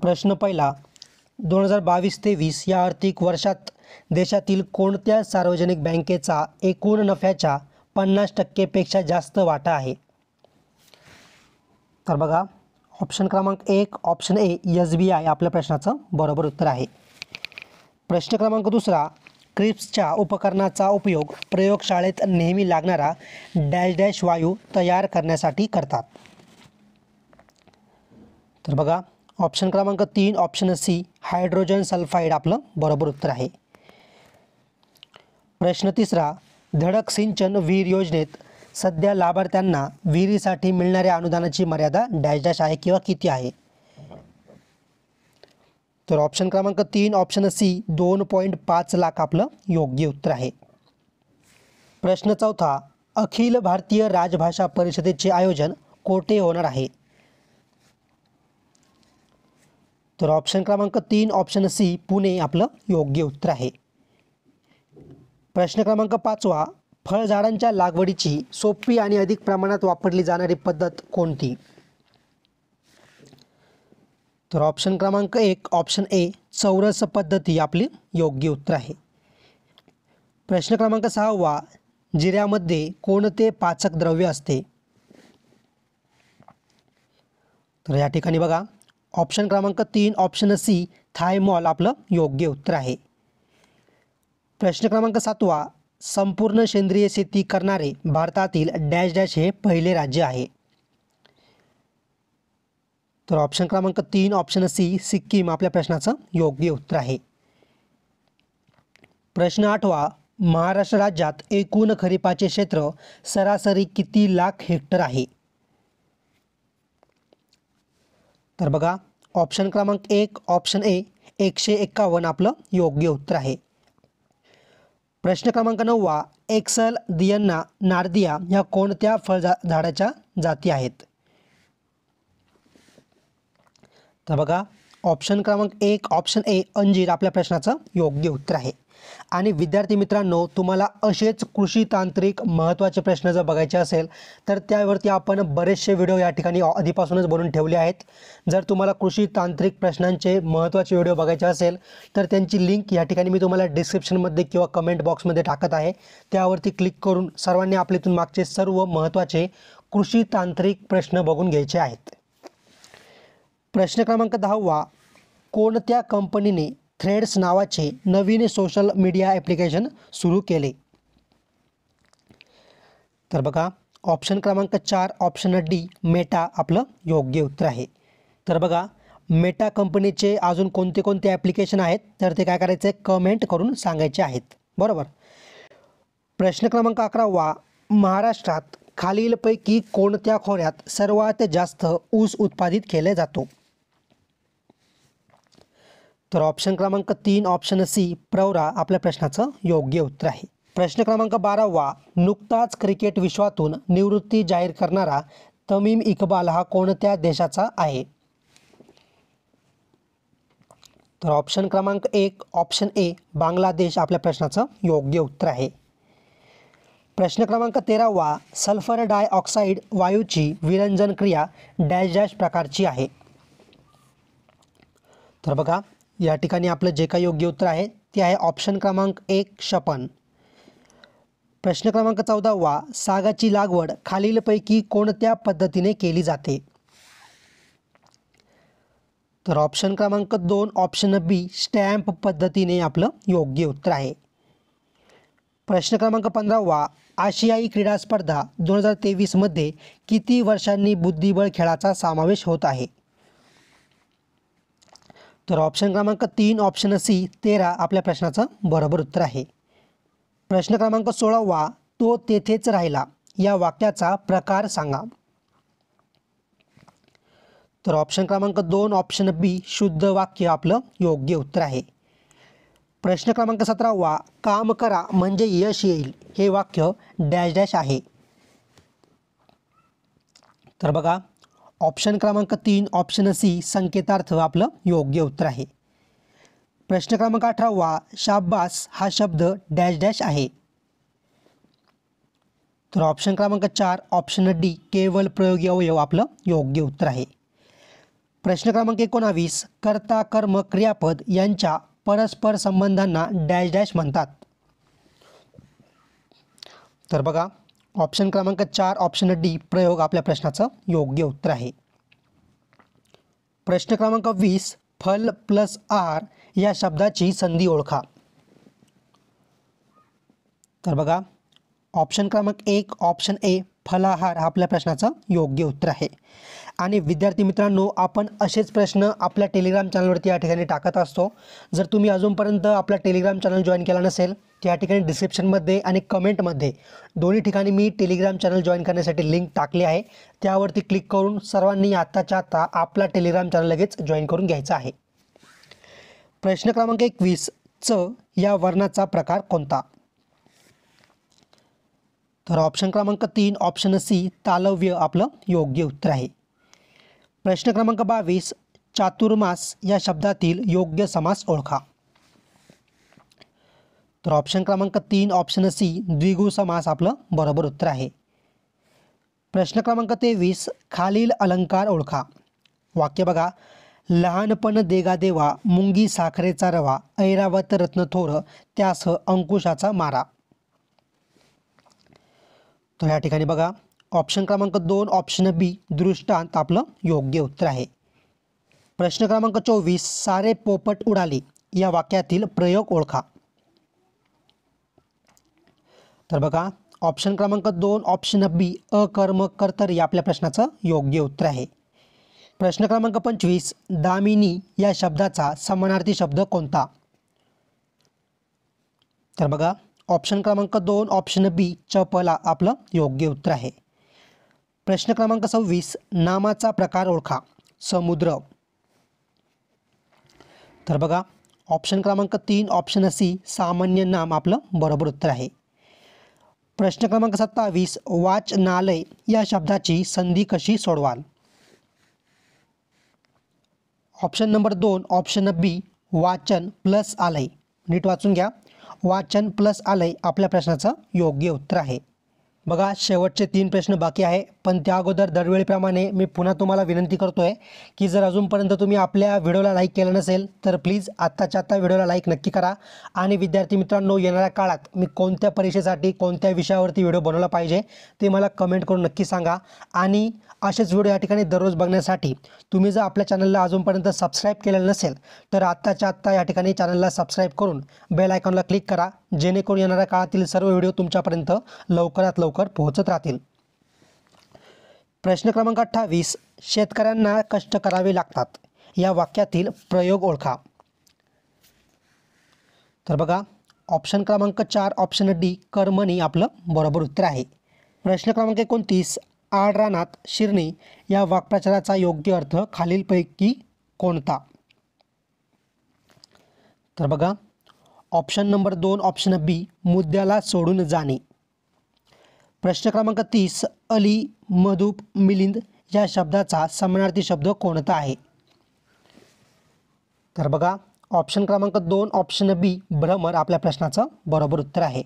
प्रश्न पहिला, 2022-23 या आर्थिक वर्षात देशातील कोणत्या सार्वजनिक बँकेचा एकूण नफ्याच्या 50% पेक्षा जास्त वाटा आहे? तर बघा, ऑप्शन क्रमांक 1 ऑप्शन ए SBI आपल्या प्रश्नाचं बरोबर उत्तर आहे. प्रश्न क्रमांक दुसरा, क्रिप्सच्या उपकरणाचा उपयोग प्रयोगशाळेत नेहमी लागणारा डॅश डॅश वायू तयार करण्यासाठी करतात. तर बघा, ऑप्शन क्रमांक 3 ऑप्शन सी हायड्रोजन सल्फाईड आपलं बरोबर उत्तर आहे. प्रश्न तिसरा, धडक सिंचन विहीर योजनेत सध्या लाभार्थ्यांना विहिरीसाठी मिळणाऱ्या अनुदानाची मर्यादा डॅश डॅश आहे किंवा किती आहे? तर ऑप्शन क्रमांक 3 ऑप्शन सी 2.5 लाख आपलं योग्य उत्तर आहे. प्रश्न चौथा, अखिल भारतीय राजभाषा परिषदेचे आयोजन कोठे होणार आहे? तर ऑप्शन क्रमांक 3 ऑप्शन सी पुणे आपलं योग्य उत्तर आहे. प्रश्न क्रमांक 5वा, फळझाडांच्या लागवडीची सोपी आणि अधिक प्रमाणात वापरली जाणारी पद्धत कोणती? तर ऑप्शन क्रमांक 1 ऑप्शन ए चौरस पद्धती आपली योग्य उत्तर आहे. प्रश्न क्रमांक 6वा, जिऱ्यामध्ये कोणते पाचक द्रव्य असते? तर या ठिकाणी बघा, ऑप्शन क्रमांक 3 ऑप्शन सी थायमॉल आपलं योग्य उत्तर आहे. प्रश्न क्रमांक 7वा, संपूर्ण सेंद्रिय शेती करणारे भारतातील डॅश डॅश हे पहिले राज्य आहे. तर ऑप्शन क्रमांक 3 ऑप्शन सी सिक्कीम आपल्या प्रश्नाचं योग्य उत्तर आहे. प्रश्न 8वा, महाराष्ट्र राज्यात एकूण खरीपाचे क्षेत्र सरासरी किती लाख हेक्टर आहे? तर बघा, ऑप्शन क्रमांक 1 ऑप्शन ए 151 आपलं योग्य उत्तर आहे. प्रश्न क्रमांक 9वा, एक्सल दियन्ना नार्दिया ह्या कोणत्या फळझाडाच्या जाती आहेत? तर बघा, ऑप्शन क्रमांक 1 ऑप्शन ए अंजीर आपल्या प्रश्नाचं योग्य उत्तर आहे. आणि विद्यार्थी मित्रांनो, तुम्हाला असेच कृषी तांत्रिक महत्त्वाचे प्रश्न जर बघायचे असेल तर त्यावरती आपण बरेचसे व्हिडिओ या ठिकाणी आधीपासूनच बनवून ठेवले आहेत. जर तुम्हाला कृषी तांत्रिक प्रश्नांचे महत्त्वाचे व्हिडिओ बघायचे असेल तर त्यांची लिंक या ठिकाणी मी तुम्हाला डिस्क्रिप्शनमध्ये किंवा कमेंट बॉक्समध्ये टाकत आहे. त्यावरती क्लिक करून सर्वांनी आपल्या इथून मागचे सर्व महत्त्वाचे कृषी तांत्रिक प्रश्न बघून घ्यायचे आहेत. प्रश्न क्रमांक 10वा, कोणत्या कंपनीने थ्रेड्स नावाचे नवीन सोशल मीडिया ॲप्लिकेशन सुरू केले? तर बघा, ऑप्शन क्रमांक 4 ऑप्शन डी मेटा आपलं योग्य उत्तर आहे. तर बघा, मेटा कंपनीचे अजून कोणते कोणते ॲप्लिकेशन आहेत तर ते काय करायचे कमेंट करून सांगायचे आहेत. बरोबर. प्रश्न क्रमांक 11वा, महाराष्ट्रात खालीलपैकी कोणत्या खोऱ्यात सर्वात जास्त ऊस उत्पादित केले जातो? तर ऑप्शन क्रमांक 3 ऑप्शन सी प्रवरा आपल्या प्रश्नाचं योग्य उत्तर आहे. प्रश्न क्रमांक 12वा, नुकताच क्रिकेट विश्वातून निवृत्ती जाहीर करणारा तमीम इक्बाल हा कोणत्या देशाचा आहे? तर ऑप्शन क्रमांक 1 ऑप्शन ए बांगलादेश आपल्या प्रश्नाचं योग्य उत्तर आहे. प्रश्न क्रमांक 13वा, सल्फर डायऑक्साईड वायूची विरंजन क्रिया डॅश डॅश प्रकारची आहे? तर बघा, या ठिकाणी आपलं जे काही योग्य उत्तर आहे ते आहे ऑप्शन क्रमांक 1 क्षपन. प्रश्न क्रमांक 14वा, सागाची लागवड खालीलपैकी कोणत्या पद्धतीने केली जाते? तर ऑप्शन क्रमांक 2 ऑप्शन बी स्टॅम्प पद्धतीने आपलं योग्य उत्तर आहे. प्रश्न क्रमांक 15वा, आशियाई क्रीडा स्पर्धा 2023 मध्ये किती वर्षांनी बुद्धिबळ खेळाचा समावेश होत आहे? तर ऑप्शन क्रमांक 3 ऑप्शन सी 13 आपल्या प्रश्नाचं बरोबर उत्तर आहे. प्रश्न क्रमांक 16वा, तो तेथेच राहिला या वाक्याचा प्रकार सांगा. तर ऑप्शन क्रमांक 2 ऑप्शन बी शुद्ध वाक्य आपलं योग्य उत्तर आहे. प्रश्न क्रमांक 17वा, काम करा म्हणजे यश येईल हे वाक्य डॅश डॅश आहे? तर बघा, ऑप्शन क्रमांक 3 ऑप्शन सी संकेतार्थ आपलं योग्य उत्तर आहे. प्रश्न क्रमांक 18वा, शाब्बास हा शब्द डॅश डॅश आहे? तर ऑप्शन क्रमांक 4 ऑप्शन डी केवळ प्रयोगी अवयव आपलं योग्य उत्तर आहे. प्रश्न क्रमांक 19, कर्ता कर्म क्रियापद यांच्या परस्पर संबंधांना डॅश डॅश म्हणतात. तर बघा ऑप्शन क्रमांक 4 ऑप्शन डी प्रयोग आपल्या प्रश्नाचं योग्य उत्तर आहे. प्रश्न क्रमांक 20, फल प्लस आहार या शब्दाची संधी ओळखा. तर बघा ऑप्शन क्रमांक 1 ऑप्शन ए फलाहार आपल्या प्रश्नाचं योग्य उत्तर आहे. आणि विद्यार्थी मित्रांनो, आपण असेच प्रश्न आपल्या टेलिग्राम चॅनलवरती या ठिकाणी टाकत असतो. जर तुम्ही अजूनपर्यंत आपला टेलिग्राम चॅनल जॉईन केला नसेल तर या ठिकाणी डिस्क्रिप्शनमध्ये आणि कमेंटमध्ये दोन्ही ठिकाणी मी टेलिग्राम चॅनल जॉईन करण्यासाठी लिंक टाकली आहे. त्यावरती क्लिक करून सर्वांनी आत्ताच्या आत्ता आपला टेलिग्राम चॅनल लगेच जॉईन करून घ्यायचा आहे. प्रश्न क्रमांक 21, च या वर्णाचा प्रकार कोणता. तर ऑप्शन क्रमांक 3 ऑप्शन सी तालव्य आपलं योग्य उत्तर आहे. प्रश्न क्रमांक 22, चातुर्मास या शब्दातील योग्य समास ओळखा. तर ऑप्शन क्रमांक 3 ऑप्शन सी द्विगु समास आपलं बरोबर उत्तर आहे. प्रश्न क्रमांक 23, खालील अलंकार ओळखा. वाक्य बघा, लहानपण देगा देवा मुंगी साखरेचा रवा ऐरावत रत्न थोर त्यास अंकुशाचा मारा. तर या ठिकाणी बघा ऑप्शन क्रमांक 2 ऑप्शन बी दृष्टांत आपलं योग्य उत्तर आहे. प्रश्न क्रमांक 24, सारे पोपट उडाले या वाक्यातील प्रयोग ओळखा. तर बघा ऑप्शन क्रमांक 2 ऑप्शन बी अकर्म कर्तरी आपल्या प्रश्नाचं योग्य उत्तर आहे. प्रश्न क्रमांक 25, दामिनी या शब्दाचा समानार्थी शब्द कोणता. तर बघा ऑप्शन क्रमांक 2 ऑप्शन बी चपला आपलं योग्य उत्तर आहे. प्रश्न क्रमांक 26, नामाचा प्रकार ओळखा. समुद्र. तर बघा ऑप्शन क्रमांक 3 ऑप्शन सी सामान्य नाम आपलं बरोबर उत्तर आहे. प्रश्न क्रमांक 27, वाचनालय या शब्दाची संधी कशी सोडवाल. ऑप्शन नंबर 2 ऑप्शन बी वाचन प्लस आलय. नीट वाचून घ्या, वाचन प्लस आलय आपल्या प्रश्नाचं योग्य उत्तर आहे. बघा शेवटचे 3 प्रश्न बाकी आहे, पण त्या अगोदर दरवेळीप्रमाणे मी पुन्हा तुम्हाला विनंती करतोय की जर अजूनपर्यंत तुम्ही आपल्या व्हिडिओला लाईक केलं नसेल तर प्लीज आत्ताच्या आत्ता व्हिडिओला लाईक नक्की करा. आणि विद्यार्थी मित्रांनो, येणाऱ्या काळात मी कोणत्या परीक्षेसाठी कोणत्या विषयावरती व्हिडिओ बनवला पाहिजे ते मला कमेंट करून नक्की सांगा. आणि असेच व्हिडिओ या ठिकाणी दररोज बघण्यासाठी तुम्ही जर आपल्या चॅनलला अजूनपर्यंत सबस्क्राईब केलेलं नसेल तर आत्ताच्या आत्ता या ठिकाणी चॅनलला सबस्क्राईब करून बेल आयकॉनला क्लिक करा, जेणेकरून येणाऱ्या काळातील सर्व व्हिडिओ तुमच्यापर्यंत लवकरात लवकर पोहोचत राहतील. प्रश्न क्रमांक 28, शेतकऱ्यांना कष्ट करावे लागतात या वाक्यातील प्रयोग ओळखा. तर बघा ऑप्शन क्रमांक 4 ऑप्शन डी कर्मणी आपलं बरोबर उत्तर आहे. प्रश्न क्रमांक 29, आडरानात शिरणे या वाक्प्रचाराचा योग्य अर्थ खालीलपैकी कोणता. तर बघा ऑप्शन नंबर 2 ऑप्शन बी मुद्द्याला सोडून जाणे. प्रश्न क्रमांक 30, अली मधुप मिलिंद या शब्दाचा समानार्थी शब्द कोणता आहे. तर बघा ऑप्शन क्रमांक 2 ऑप्शन बी भ्रमर आपल्या प्रश्नाचं बरोबर उत्तर आहे.